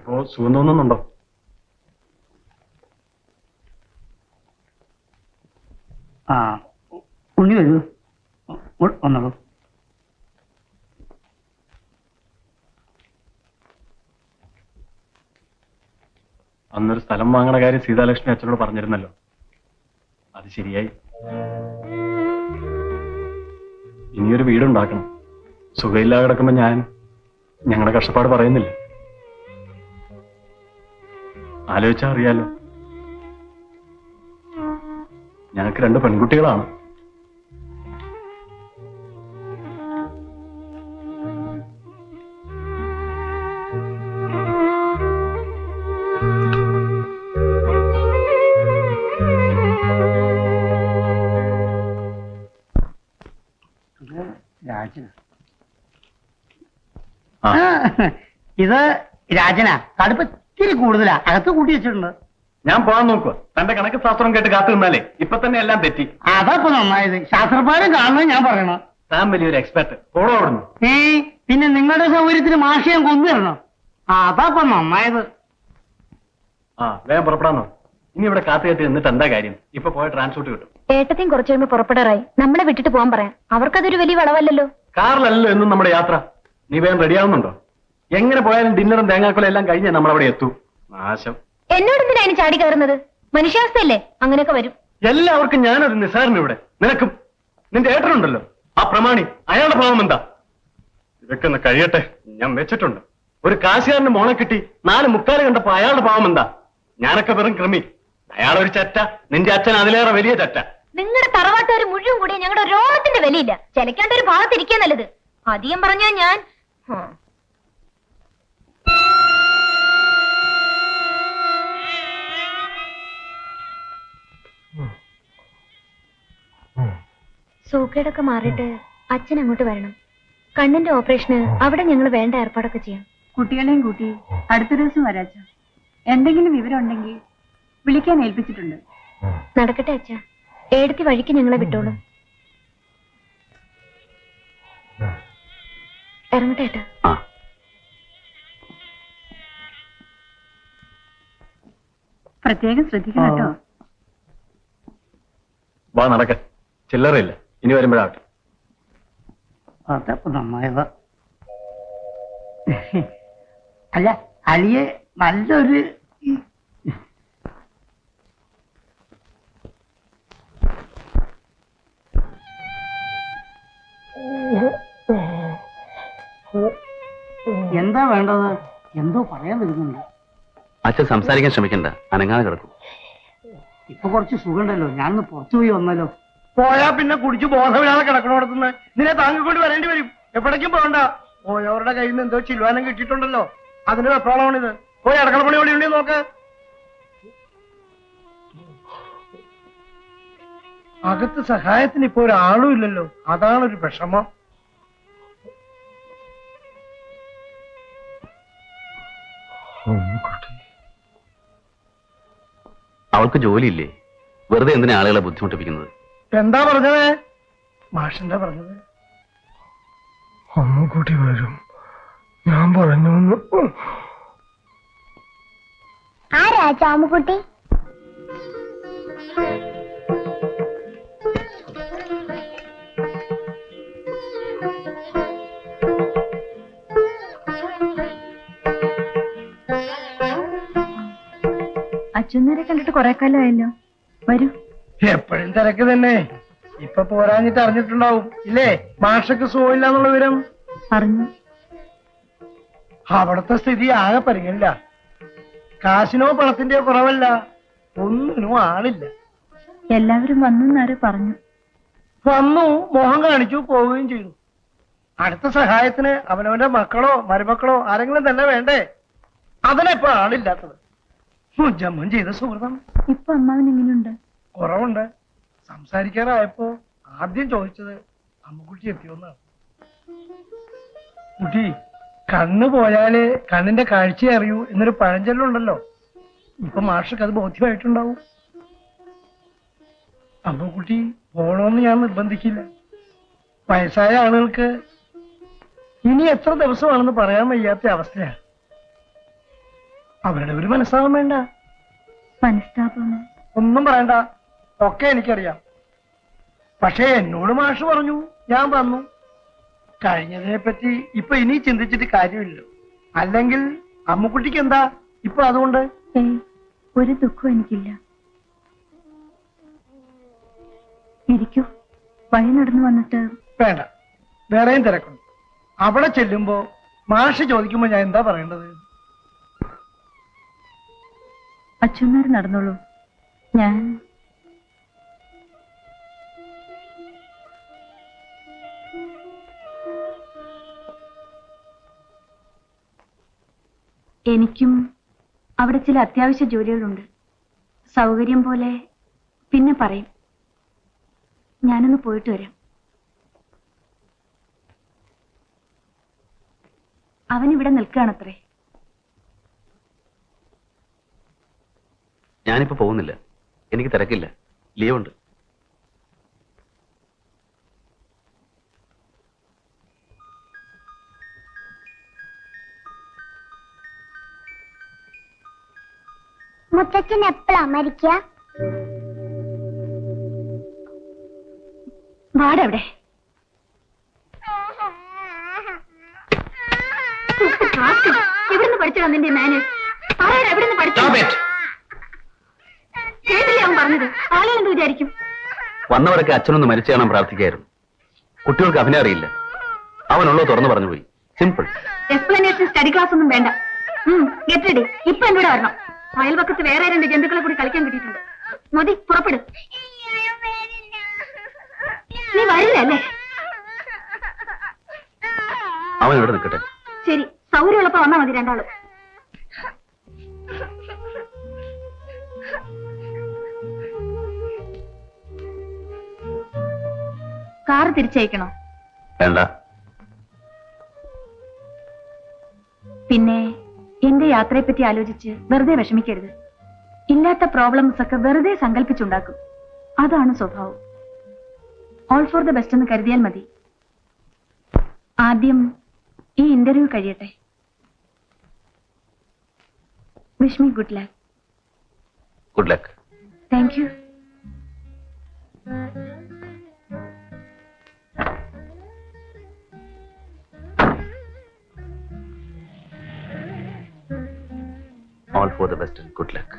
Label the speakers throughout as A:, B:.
A: ഇപ്പോ സുഖം തോന്നുന്നുണ്ടോ?
B: ആ ഉണ്ണി വരൂ, വന്നോളൂ.
A: അന്നൊരു സ്ഥലം വാങ്ങണ കാര്യം സീതാലക്ഷ്മി അച്ഛനോട് പറഞ്ഞിരുന്നല്ലോ, അത് ശരിയായി. ഇനിയൊരു വീടുണ്ടാക്കണം. സുഖമില്ലാതെ കിടക്കുമ്പോ ഞങ്ങളുടെ കഷ്ടപ്പാട് പറയുന്നില്ല. ആലോചിച്ചാ അറിയാലോ, ഞങ്ങൾക്ക് 2 പെൺകുട്ടികളാണ്.
B: ഇത് രാജനാ, കടുപ്പ് ഇത്തിരി കൂടുതലാ, അകത്ത് കൂട്ടി വെച്ചിട്ടുണ്ട്.
A: ഞാൻ പോകാൻ നോക്കുക. തന്റെ കണക്ക് ശാസ്ത്രം കേട്ട് കാത്തു നിന്നാലേ ഇപ്പൊ തന്നെ എല്ലാം തെറ്റി.
B: അതപ്പൊ നന്നായത്, ശാസ്ത്രപ്പാരം കാണുന്നത് ഞാൻ പറയണം.
A: താൻ വലിയൊരു എക്സ്പെർട്ട്, ഓടുന്നു.
B: പിന്നെ നിങ്ങളുടെ സൗകര്യത്തിന് മാഷയം കൊണ്ടുവരണം. അതപ്പൊ നന്നായത്.
A: വേഗം പുറപ്പെടാന്നോ? ഇനി ഇവിടെ കാത്തു കെട്ടി നിന്നിട്ട് എന്താ കാര്യം? ഇപ്പൊ പോയ ട്രാൻസ്പോർട്ട് കിട്ടും.
C: ഏട്ടത്തെയും കുറച്ചു കഴിയുമ്പോ പുറപ്പെടാറായി. നമ്മളെ വിട്ടിട്ട് പോകാൻ പറയാം. അവർക്കതൊരു വലിയ വളവല്ലല്ലോ.
A: കാറിലല്ലോ എന്നും നമ്മുടെ യാത്ര. നീ വേഗം റെഡിയാവുന്നുണ്ടോ? എങ്ങനെ പോയാലും ഡിന്നറും തേങ്ങാക്കൊല എല്ലാം കഴിഞ്ഞേ നമ്മളവിടെ എത്തൂ. നാശം.
C: എന്നോട് എന്തിനാ അതിന് ചാടി കയറുന്നത്? മനുഷ്യാവസ്ഥയല്ലേ, അങ്ങനെയൊക്കെ വരും.
A: എല്ലാവർക്കും ഞാനൊരു നിസാരന് ഇവിടെ. നിനക്കും നിന്റെ ഏട്ടനുണ്ടല്ലോ, ആ പ്രമാണി, അയാളുടെ ഭാവം എന്താ? ഇതൊക്കെ ഒന്ന് കഴിയട്ടെ, ഞാൻ വെച്ചിട്ടുണ്ട്. ഒരു കാശുകാരന് മോളെ കിട്ടി 4 മുക്കാല് കണ്ടപ്പോ അയാളുടെ ഭാവം എന്താ? ഞാനൊക്കെ വെറും കൃമി, അയാളൊരു ചറ്റ. നിന്റെ അച്ഛൻ അതിലേറെ വലിയ ചറ്റ.
C: നിങ്ങളുടെ തറവാട്ടുകാർ മുഴുവൻ കൂടി ഞങ്ങളുടെ രോഗത്തിന്റെ വിലയില്ല. ചിലക്കാണ്ട് ഒരു ഭാഗത്തിരിക്കാൻ നല്ലത്. അധികം പറഞ്ഞാ ഞാൻ സൂക്കേടൊക്കെ മാറിയിട്ട് അച്ഛൻ അങ്ങോട്ട് വരണം. കണ്ണിന്റെ ഓപ്പറേഷന് അവിടെ ഞങ്ങൾ വേണ്ട ഏർപ്പാടൊക്കെ ചെയ്യാം.
D: കുട്ടികളെയും കൂട്ടി അടുത്ത ദിവസം വരാച്ച. എന്തെങ്കിലും വിവരം ഉണ്ടെങ്കിൽ വിളിക്കാൻ ഏൽപ്പിച്ചിട്ടുണ്ട്.
C: നടക്കട്ടെ അച്ഛാ, ഏടത്തി വഴിക്ക് ഞങ്ങളെ വിട്ടോളും. ഇറങ്ങട്ടെ ഏട്ടാ.
D: പ്രത്യേകം ശ്രദ്ധിക്കണം കേട്ടോ.
A: വാ നടക്ക, ചില്ലറയില്ല. ഇനി വരുമ്പോഴാട്ടെ.
B: അതപ്പൊ നന്നായത്. അല്ല അലിയെ നല്ലൊരു എന്താ വേണ്ടത്? എന്തോ പറയാൻ വരുന്നുണ്ട്.
E: അച്ഛൻ സംസാരിക്കാൻ ശ്രമിക്കണ്ട, അനങ്ങാതെ കിടക്കും.
B: ഇപ്പൊ കുറച്ച് സുഖമുണ്ടല്ലോ, ഞാനൊന്ന് പുറത്തു പോയി വന്നല്ലോ. പോയാ പിന്നെ കുടിച്ച് ബോധമില്ലാതെ കിടക്കണോടത്തുനിന്ന് നിന്നെ താങ്ങിക്കൊണ്ട് വരേണ്ടി വരും. എപ്പോഴേക്കും പോകണ്ട. പോയവരുടെ കയ്യിൽ നിന്ന് എന്തോ ചില്ലുവാനം കിട്ടിയിട്ടുണ്ടല്ലോ, അതിന്റെ വെപ്രാളമാണിത്. പോയി അടക്കളപ്പണി എവിടെ ഉണ്ടെന്ന് നോക്ക്. അകത്ത് സഹായത്തിന് ഇപ്പൊ ഒരാളും ഇല്ലല്ലോ, അതാണൊരു വിഷമം.
E: അവൾക്ക് ജോലിയില്ലേ? വെറുതെ എന്തിനാ ആളുകളെ ബുദ്ധിമുട്ടിപ്പിക്കുന്നത്?
B: എന്താ പറഞ്ഞത്? മാഷെന്താ പറഞ്ഞത്?
F: അമ്മുക്കുട്ടി വരും, ഞാൻ പറഞ്ഞു.
C: ആരാ ചാമുക്കുട്ടി?
D: അച്ഛനേരെ കണ്ടിട്ട് കുറെ കാലമായല്ലോ. വരൂ.
B: എപ്പോഴും തിരക്ക് തന്നെ. ഇപ്പൊ പോരാഞ്ഞിട്ട് അറിഞ്ഞിട്ടുണ്ടാവും ഇല്ലേ? മാഷക്ക് സുഖമില്ല എന്നുള്ള വിവരം
D: അറിഞ്ഞു.
B: അവിടത്തെ സ്ഥിതി ആകെ പരിഗണില്ല. കാശിനോ പണത്തിന്റെയോ കുറവല്ല, ഒന്നിനും ആളില്ല.
D: എല്ലാവരും വന്നു പറഞ്ഞു.
B: വന്നു, മോഹം കാണിച്ചു, പോവുകയും ചെയ്തു. അടുത്ത സഹായത്തിന് അവനവന്റെ മക്കളോ മരുമക്കളോ ആരെങ്കിലും തന്നെ വേണ്ടേ? അതിനെപ്പോ ആളില്ലാത്തത്. ജമ്മൻ ചെയ്ത സുഹൃതം.
D: ഇപ്പൊ അമ്മാവൻ എങ്ങനെയുണ്ട്?
B: കുറവുണ്ട്. സംസാരിക്കാറായപ്പോ ആദ്യം ചോദിച്ചത് അമ്മുക്കുട്ടി എത്തിയോന്നാണ്. കുട്ടി, കണ്ണ് പോയാല് കണ്ണിന്റെ കാഴ്ച അറിയൂ എന്നൊരു പഴഞ്ചൊല്ലുണ്ടല്ലോ. ഇപ്പൊ മാഷക്ക് അത് ബോധ്യമായിട്ടുണ്ടാവും. അമ്മുക്കുട്ടി പോണോന്ന് ഞാൻ നിർബന്ധിക്കില്ല. വയസ്സായ ആളുകൾക്ക് ഇനി എത്ര ദിവസമാണെന്ന് പറയാൻ വയ്യാത്ത അവസ്ഥയാണ്. അവരുടെ ഒരു മനസ്സാവാൻ വേണ്ട.
D: മനസ്താപം
B: ഒന്നും പറയണ്ട, ഒക്കെ എനിക്കറിയാം. പക്ഷേ എന്നോട് മാഷ് പറഞ്ഞു, ഞാൻ വന്നു. കഴിഞ്ഞതിനെ പറ്റി ഇപ്പൊ ഇനി ചിന്തിച്ചിട്ട് കാര്യമില്ലല്ലോ. അല്ലെങ്കിൽ അമ്മുക്കുട്ടിക്ക് എന്താ ഇപ്പൊ അതുകൊണ്ട്?
D: ഏയ്, ഒരു ദുഃഖവും എനിക്കില്ല. ഇരിക്കൂ, വഴി നടന്നു വന്നിട്ട്.
B: വേണ്ട, വേറെയും തിരക്കുണ്ട്. അവിടെ ചെല്ലുമ്പോ മാഷ് ചോദിക്കുമ്പോ ഞാൻ എന്താ പറയേണ്ടത്?
D: അച്ഛന്മാർ നടന്നോളൂ, ഞാൻ. എനിക്കും അവിടെ ചില അത്യാവശ്യ ജോലികളുണ്ട്. സൗകര്യം പോലെ പിന്നെ പറയും. ഞാനൊന്ന് പോയിട്ട് വരാം. അവനിവിടെ നിൽക്കുകയാണത്രേ.
E: ഞാനിപ്പോ പോകുന്നില്ല, എനിക്ക് തിരക്കില്ല, ലീവുണ്ട്.
C: മുത്തച്ഛൻ എപ്പോഴാ മരിക്ക?
D: വാടവിടെ. എവിടുന്ന് പഠിച്ചോ നിന്റെ മാനേജ്? പറയാൻ എവിടുന്ന് പഠിച്ചോ? കേട്ടില്ലേ അവൻ പറഞ്ഞത്? ആളുകൾ എന്ത് വിചാരിക്കും?
E: വന്നവരൊക്കെ അച്ഛനൊന്ന് മരിച്ചു കാണാൻ പ്രാർത്ഥിക്കായിരുന്നു. കുട്ടികൾക്ക് അഭിനയം അറിയില്ല, അവനുള്ളത് തുറന്നു പറഞ്ഞു പോയി. സിമ്പിൾ.
D: എക്സ്പ്ലനേഷൻ സ്റ്റഡി ക്ലാസ് ഒന്നും വേണ്ട. Get ready. ഇപ്പൊ എന്നോട് വരണം. അയൽവക്കത്ത് വേറെ 2 ജന്തുക്കളെ കൂടി കളിക്കാൻ കിട്ടിയിട്ടുണ്ട്. മതി, പുറപ്പെടും. നീ വരില്ല അല്ലേ?
E: അവൻ ഇവിടെ നിൽക്കട്ടെ.
D: ശരി, സൗകര്യമുള്ളപ്പോ വന്നാ മതി രണ്ടാളും. കാറ് തിരിച്ചയക്കണോ?
E: വേണ്ട.
D: പിന്നെ എന്റെ യാത്രയെപ്പറ്റി ആലോചിച്ച് വെറുതെ വിഷമിക്കരുത്. ഇല്ലാത്ത പ്രോബ്ലംസ് ഒക്കെ വെറുതെ സങ്കല്പിച്ചുണ്ടാക്കും. അതാണ് സ്വഭാവം. ഓൾ ഫോർ ദ ബെസ്റ്റ് എന്ന് കരുതിയാൽ മതി. ആദ്യം ഈ ഇന്റർവ്യൂ കഴിയട്ടെ. Wish me good luck.
E: Good luck.
D: Thank you.
E: All for the best and good luck.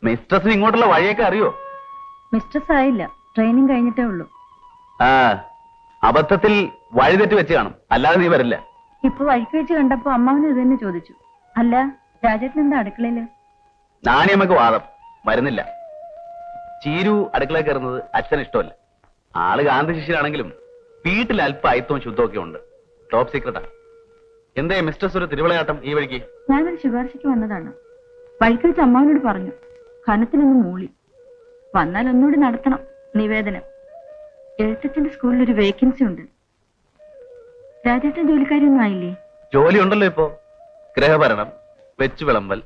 E: മിസ്ട്രസിന് ഇങ്ങോട്ടുള്ള വഴിയൊക്കെ അറിയോ?
D: മിസ്ട്രസ് ആയില്ല, ട്രെയിനിങ് കഴിഞ്ഞിട്ടേ ഉള്ളൂ.
E: ആ, അബദ്ധത്തിൽ വഴി തെറ്റി വെച്ച് കാണും, അല്ലാതെ നീ വരില്ല.
D: ഇപ്പൊ വഴിക്ക് വെച്ച് കണ്ടപ്പോ അമ്മാവന് ഇത് തന്നെ ചോദിച്ചു. അല്ല, രാജേട്ടൻ എന്താ അടുക്കളയില്?
E: നാണിയമ്മക്ക് വാദം വരുന്നില്ല. ചീരു അടുക്കളയിൽ കയറുന്നത് അച്ഛന് ഇഷ്ടമല്ല. ആള് ഗാന്ധി ശിഷ്യനാണെങ്കിലും വീട്ടിൽ അല്പ അയിത്തവും ശുദ്ധമൊക്കെ ഉണ്ട്. ടോപ്പ് സീക്രട്ടാ. എന്തേ മിസ്ട്രസ് ഒരു തിരുവിളയാട്ടം ഈ വഴിക്ക്?
D: ഞാനൊരു ശുപാർശയ്ക്ക് വന്നതാണ്. വഴിക്ക് വെച്ച് അമ്മാവനോട് പറഞ്ഞു. കനത്തിലൊന്ന് മൂളി. വന്നാൽ ഒന്നുകൂടി നടത്തണം നിവേദനം. എഴുത്തച്ഛന്റെ സ്കൂളിൽ ഒരു വേക്കൻസി ഉണ്ട്. രാജേട്ടൻ ജോലിക്കാരിയൊന്നും ആയില്ലേ?
E: ജോലി ഉണ്ടല്ലോ ഇപ്പോ. ഗ്രഹഭരണം, വെച്ചു വിളമ്പൽ.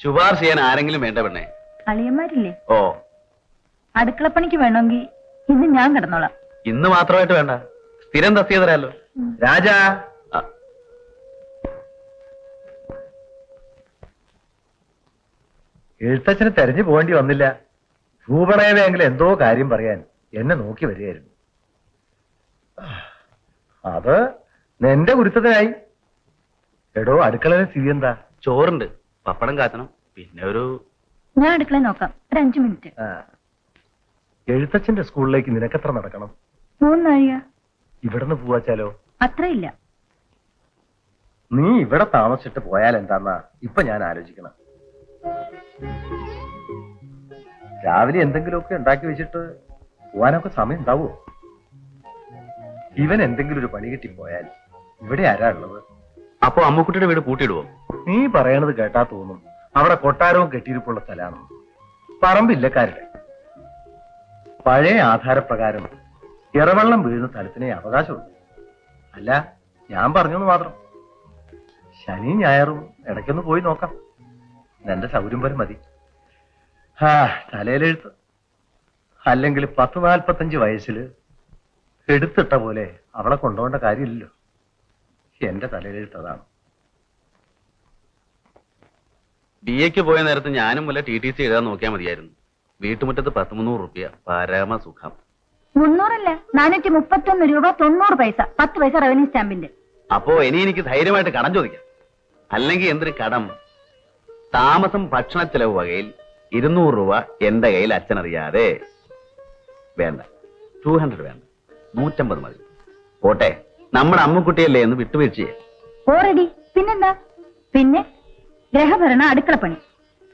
E: ശുപാർശ ചെയ്യാൻ ആരെങ്കിലും വേണ്ട പെണ്ണേ?
D: അളിയന്മാരില്ലേ?
E: ഓ,
D: അടുക്കളപ്പണിക്ക് വേണമെങ്കിൽ ഇന്ന് ഞാൻ കിടന്നോളാം.
E: ഇന്ന് മാത്രമായിട്ട് വേണ്ട, സ്ഥിരം തസ്തിക തരാലോ. രാജാ.
G: എഴുത്തച്ഛന് തെരഞ്ഞു പോകേണ്ടി വന്നില്ല. ഭൂപണയമെങ്കിലും എന്തോ കാര്യം പറയാൻ എന്നെ നോക്കി വരികയായിരുന്നു. അത് നിന്റെ ഗുരുത്തത്തിനായി. എടോ, അടുക്കളയിലെ സ്ഥിതി എന്താ?
E: ചോറുണ്ട്, പപ്പടം കാച്ചണം, പിന്നെ ഒരു.
D: ഞാൻ അടുക്കള നോക്കാം, ഒരു 5 മിനിറ്റ്.
G: എഴുത്തച്ഛന്റെ സ്കൂളിലേക്ക് നിനക്കെത്ര നടക്കണം?
D: 3 നാഴിക.
G: ഇവിടുന്ന് പോവാച്ചാലോ?
D: അത്രയില്ല.
G: നീ ഇവിടെ താമസിച്ചിട്ട് പോയാൽ എന്താന്നാ ഇപ്പൊ ഞാൻ ആലോചിക്കണം. രാവിലെ എന്തെങ്കിലുമൊക്കെ ഉണ്ടാക്കി വെച്ചിട്ട് പോവാനൊക്കെ സമയം ഉണ്ടാവുമോ? ഇവൻ എന്തെങ്കിലും ഒരു പണി കിട്ടിപ്പോയാൽ ഇവിടെ ആരാ ഉള്ളത്?
E: അപ്പൊ അമ്മുക്കുട്ടിയുടെ വീട് പൂട്ടിയിടുവോ?
G: നീ പറയണത് കേട്ടാ തോന്നും അവിടെ കൊട്ടാരവും കെട്ടിയിരിപ്പുള്ള സ്ഥലമാണ്. പറമ്പില്ലക്കാരുടെ പഴയ ആധാരപ്രകാരം ഇറവെള്ളം വീഴുന്ന സ്ഥലത്തിനെ അവകാശമുണ്ട്. അല്ല, ഞാൻ പറഞ്ഞെന്ന് മാത്രം. ശനി ഞായറും ഇടയ്ക്കൊന്ന് പോയി നോക്കാം. എന്റെ സൗകര്യം വരെ മതി. തലയിലെഴുത്ത്. അല്ലെങ്കിൽ 10-45 വയസ്സിൽ എടുത്തിട്ട പോലെ അവളെ കൊണ്ടുപോകേണ്ട കാര്യമില്ലല്ലോ. എന്റെ തലയിലെഴുത്ത് അതാണ്.
E: BA പോയ നേരത്ത് ഞാനും വല്ല TTC എഴുതാൻ നോക്കിയാൽ മതിയായിരുന്നു. വീട്ടുമുറ്റത്ത് 10-300 റുപ്യ പരമസുഖം.
D: 300 അല്ല, 431 രൂപ 90 പൈസ, 10 പൈസ റവന്യൂ സ്റ്റാമ്പിന്റെ.
E: അപ്പോ ഇനി എനിക്ക് ധൈര്യമായിട്ട് കടം ചോദിക്കാം. അല്ലെങ്കിൽ എന്തൊരു കടം? താമസം ഭക്ഷണ ചെലവ് വകയിൽ 200 രൂപ എന്റെ കയ്യിൽ അച്ഛനറിയാതെ. വേണ്ട, 200 വേണ്ട, 150 മതി. പോട്ടെ, നമ്മുടെ അമ്മുക്കുട്ടിയല്ലേ എന്ന് വിട്ടുവീഴ്ചയെ.
D: ഓൾറെഡി പിന്നെന്താ? പിന്നെ ഗ്രഹഭരണ അടുക്കളപ്പണി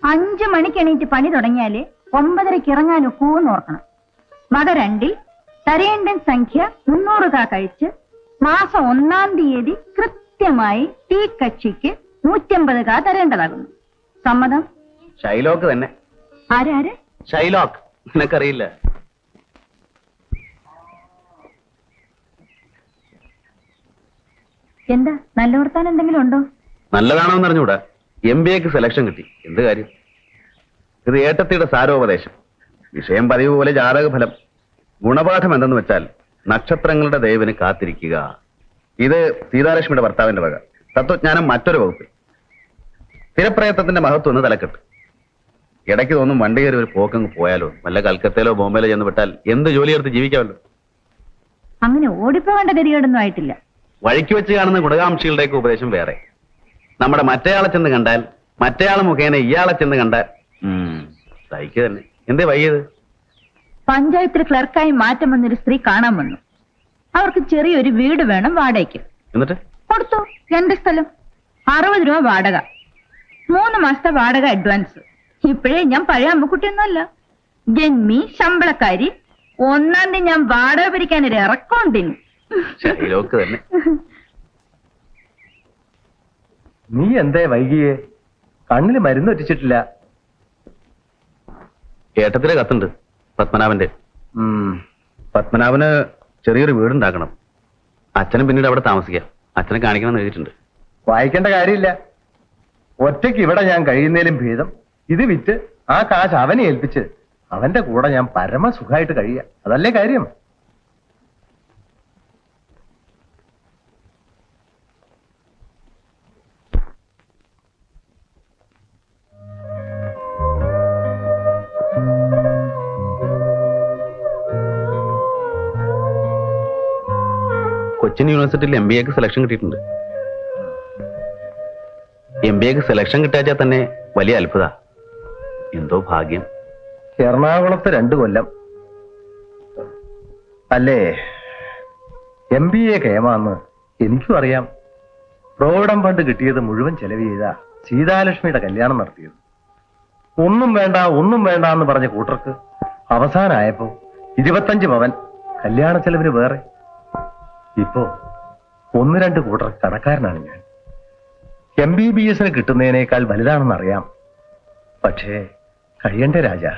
D: 5 മണിക്ക് എണീറ്റ് പണി തുടങ്ങിയാല് 9:30 ഇറങ്ങാൻ ഒക്കൂന്ന് ഓർക്കണം. വക 2 തരേണ്ടൻ സംഖ്യ 300 കഴിച്ച് മാസം 1-ാം തീയതി കൃത്യമായി ടീ കക്ഷിക്ക് 150 തരേണ്ടതാകുന്നു. സമ്മതം?
E: ഷൈലോക്ക് തന്നെ.
D: ആരാര്?
E: ഷൈലോക്ക്, നിനക്കറിയില്ല?
D: എന്താ നല്ല വർത്താനം എന്തെങ്കിലും ഉണ്ടോ?
E: നല്ലതാണോ എന്ന് അറിഞ്ഞൂടാ. MBAക്ക് സെലക്ഷൻ കിട്ടി. എന്ത് കാര്യം? ഇത് ഏട്ടത്തിയുടെ സാരോപദേശം. വിഷയം പതിവ് പോലെ ജാതകഫലം. ഗുണപാഠം എന്തെന്ന് വെച്ചാൽ നക്ഷത്രങ്ങളുടെ ദൈവന് കാത്തിരിക്കുക. ഇത് സീതാലക്ഷ്മിയുടെ ഭർത്താവിന്റെ വക. തത്വജ്ഞാനം മറ്റൊരു വകുപ്പ്. സ്ഥിരപ്രയത്നത്തിന്റെ മഹത്വം എന്ന് തലക്കെട്ട്. ഇടയ്ക്ക് തോന്നും വണ്ടി കയറി ഒരു പോക്കങ്ങ് പോയാലോ, വല്ല കൽക്കത്തയിലോ ബോംബെയിലോ ചെന്ന് വിട്ടാൽ എന്ത് ജോലിയെടുത്ത് ജീവിക്കാമല്ലോ.
D: അങ്ങനെ ഓടിപ്പോവേണ്ട ഗതികേടൊന്നും ആയിട്ടില്ല.
E: വഴിക്ക് വെച്ച് കാണുന്ന ഗുണകാംക്ഷികളുടെയൊക്കെ ഉപദേശം വേറെ. നമ്മുടെ മറ്റേയാളെ ചെന്ന് കണ്ടാൽ, മറ്റേയാൾ മുഖേന ഇയാളെ ചെന്ന് കണ്ടാൽ സഹിക്കുക തന്നെ. എന്തേ വൈകിയത്?
D: പഞ്ചായത്തിൽ ക്ലർക്കായി മാറ്റം വന്നൊരു സ്ത്രീ കാണാൻ വന്നു. അവർക്ക് ചെറിയൊരു വീട് വേണം വാടകയ്ക്ക്.
E: എന്നിട്ട്
D: കൊടുത്തു. 2 സ്ഥലം, 60 രൂപ വാടക, 3 മാസത്തെ വാടക അഡ്വാൻസ്. ഇപ്പോഴേ ഞാൻ പഴയ അമ്മക്കുട്ടിയൊന്നുമല്ല, ജന്മി ശമ്പളക്കാരി. 1-ാം തീയതി ഞാൻ വാടക പിരിക്കാൻ ഒരു ഇറക്കമുണ്ടിന്.
E: ഷൈലോക്ക് തന്നെ.
G: നീ എന്തേ വൈകിയേ? കണ്ണില് മരുന്ന് വെച്ചിട്ടില്ല.
E: ഏട്ടത്തിലെ കത്തുണ്ട് പത്മനാഭന്റെ. പത്മനാഭന് ചെറിയൊരു വീടുണ്ടാക്കണം. അച്ഛനും പിന്നീട് അവിടെ താമസിക്കാം. അച്ഛനെ കാണിക്കണമെന്ന് എഴുതിയിട്ടുണ്ട്.
G: വായിക്കേണ്ട കാര്യമില്ല. ഒറ്റയ്ക്ക് ഇവിടെ ഞാൻ കഴിയുന്നതിലും ഭേദം ഇത് വിറ്റ് ആ കാശ് അവനെ ഏൽപ്പിച്ച് അവന്റെ കൂടെ ഞാൻ പരമസുഖമായിട്ട് കഴിയുക. അതല്ലേ കാര്യം?
E: കൊച്ചിൻ യൂണിവേഴ്സിറ്റിയിൽ MBAക്ക് സെലക്ഷൻ കിട്ടിയിട്ടുണ്ട്. MBAക്ക് സെലക്ഷൻ കിട്ടാച്ചാൽ തന്നെ വലിയ അത്ഭുത. എന്തോ ഭാഗ്യം.
G: എറണാകുളത്ത് 2 കൊല്ലം അല്ലേ? MBA കേമാന്ന് എനിക്കും അറിയാം. പ്രോവിഡന്റ് ഫണ്ട് കിട്ടിയത് മുഴുവൻ ചെലവ് ചെയ്ത സീതാലക്ഷ്മിയുടെ കല്യാണം നടത്തിയത്. ഒന്നും വേണ്ട എന്ന് പറഞ്ഞ കൂട്ടർക്ക് അവസാനമായപ്പോ 25 പവൻ കല്യാണ ചെലവിന് വേറെ. ഇപ്പോ 1-2 കൂട്ടർ കടക്കാരനാണ് ഞാൻ. MBBS കിട്ടുന്നതിനേക്കാൾ വലുതാണെന്നറിയാം. പക്ഷേ കഴിയണ്ടേ രാജാ?